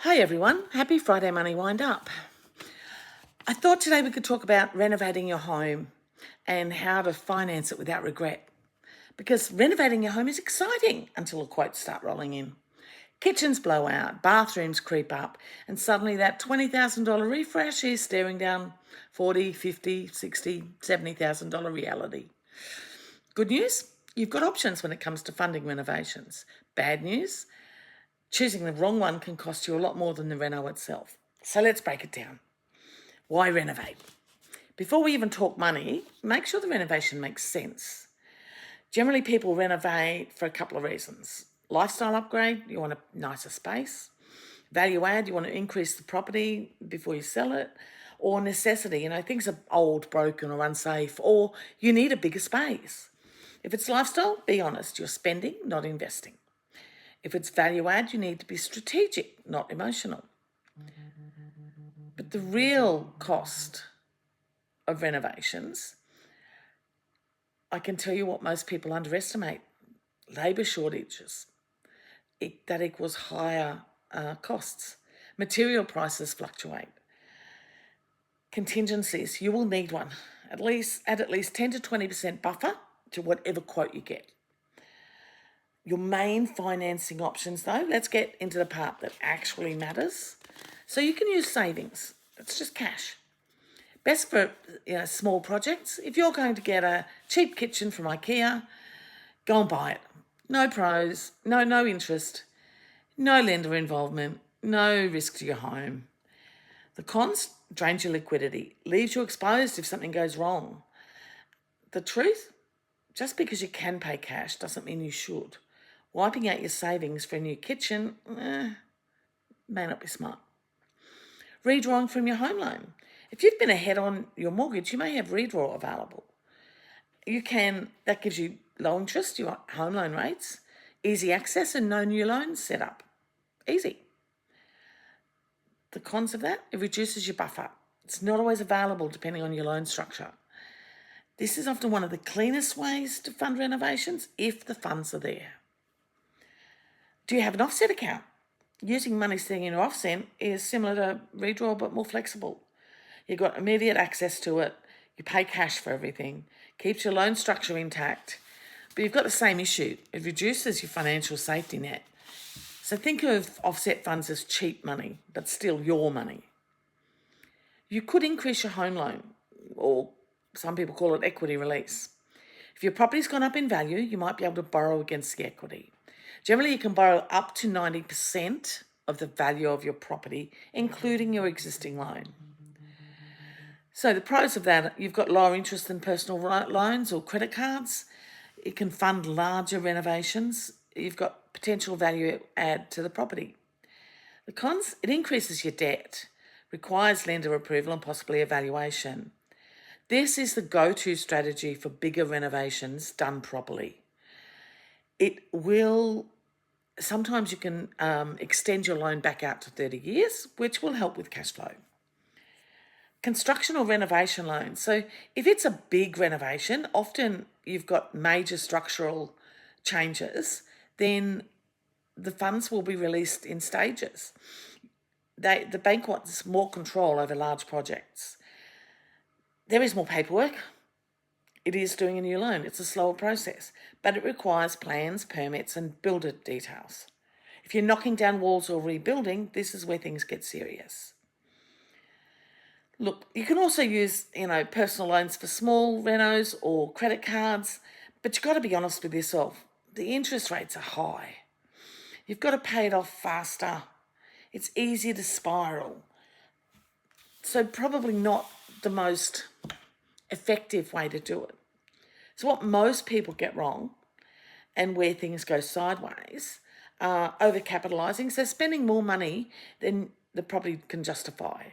Hi everyone, happy Friday Money Wind Up. I thought today we could talk about renovating your home and how to finance it without regret. Because renovating your home is exciting until the quotes start rolling in. Kitchens blow out, bathrooms creep up, and suddenly that $20,000 refresh is staring down $40, $50, $60, $70,000 reality. Good news, you've got options when it comes to funding renovations. Bad news, choosing the wrong one can cost you a lot more than the reno itself. So let's break it down. Why renovate? Before we even talk money, make sure the renovation makes sense. Generally, people renovate for a couple of reasons. Lifestyle upgrade, you want a nicer space. Value add, you want to increase the property before you sell it. Or necessity, things are old, broken or unsafe, or you need a bigger space. If it's lifestyle, be honest, you're spending, not investing. If it's value add, you need to be strategic, not emotional. But the real cost of renovations, I can tell you what most people underestimate: labour shortages. That equals higher costs. Material prices fluctuate. Contingencies, you will need one. At least 10 to 20% buffer to whatever quote you get. Your main financing options though, let's get into the part that actually matters. So you can use savings. It's just cash. Best for small projects. If you're going to get a cheap kitchen from IKEA, go and buy it. No pros, no interest, no lender involvement, no risk to your home. The cons: drains your liquidity, leaves you exposed if something goes wrong. The truth: just because you can pay cash doesn't mean you should. Wiping out your savings for a new kitchen may not be smart. Redrawing from your home loan. If you've been ahead on your mortgage, you may have redraw available. That gives you low interest, your home loan rates, easy access and no new loans set up. Easy. The cons of that: it reduces your buffer. It's not always available depending on your loan structure. This is often one of the cleanest ways to fund renovations if the funds are there. Do you have an offset account? Using money sitting in your offset is similar to redraw but more flexible. You've got immediate access to it. You pay cash for everything. Keeps your loan structure intact. But you've got the same issue. It reduces your financial safety net. So think of offset funds as cheap money, but still your money. You could increase your home loan, or some people call it equity release. If your property's gone up in value, you might be able to borrow against the equity. Generally, you can borrow up to 90% of the value of your property, including your existing loan. So the pros of that: you've got lower interest than personal loans or credit cards. It can fund larger renovations. You've got potential value add to the property. The cons: it increases your debt, requires lender approval and possibly evaluation. This is the go-to strategy for bigger renovations done properly. Sometimes you can extend your loan back out to 30 years, which will help with cash flow. Construction or renovation loans. So if it's a big renovation, often you've got major structural changes, then the funds will be released in stages. The bank wants more control over large projects. There is more paperwork. It is doing a new loan. It's a slower process, but it requires plans, permits, and builder details. If you're knocking down walls or rebuilding, this is where things get serious. Look, you can also use, personal loans for small renos or credit cards, but you've got to be honest with yourself. The interest rates are high. You've got to pay it off faster. It's easier to spiral. So probably not the most effective way to do it. So what most people get wrong and where things go sideways are overcapitalising, so spending more money than the property can justify,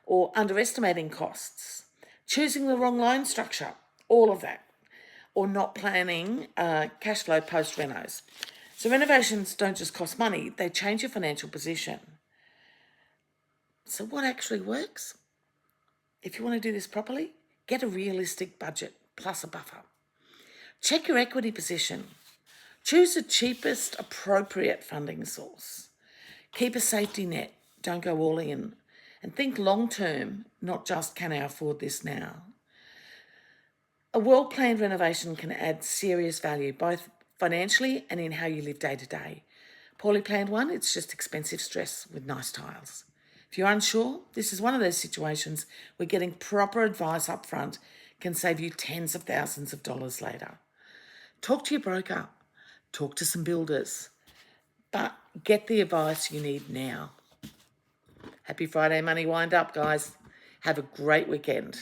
or underestimating costs, choosing the wrong loan structure, all of that, or not planning cash flow post-renos. So renovations don't just cost money, they change your financial position. So what actually works? If you want to do this properly, get a realistic budget plus a buffer. Check your equity position. Choose the cheapest appropriate funding source. Keep a safety net. Don't go all in. And think long term, not just can I afford this now. A well-planned renovation can add serious value, both financially and in how you live day to day. Poorly planned one, it's just expensive stress with nice tiles. If you're unsure, this is one of those situations where getting proper advice up front can save you tens of thousands of dollars later. Talk to your broker, talk to some builders, but get the advice you need now. Happy Friday Money Wind Up, guys. Have a great weekend.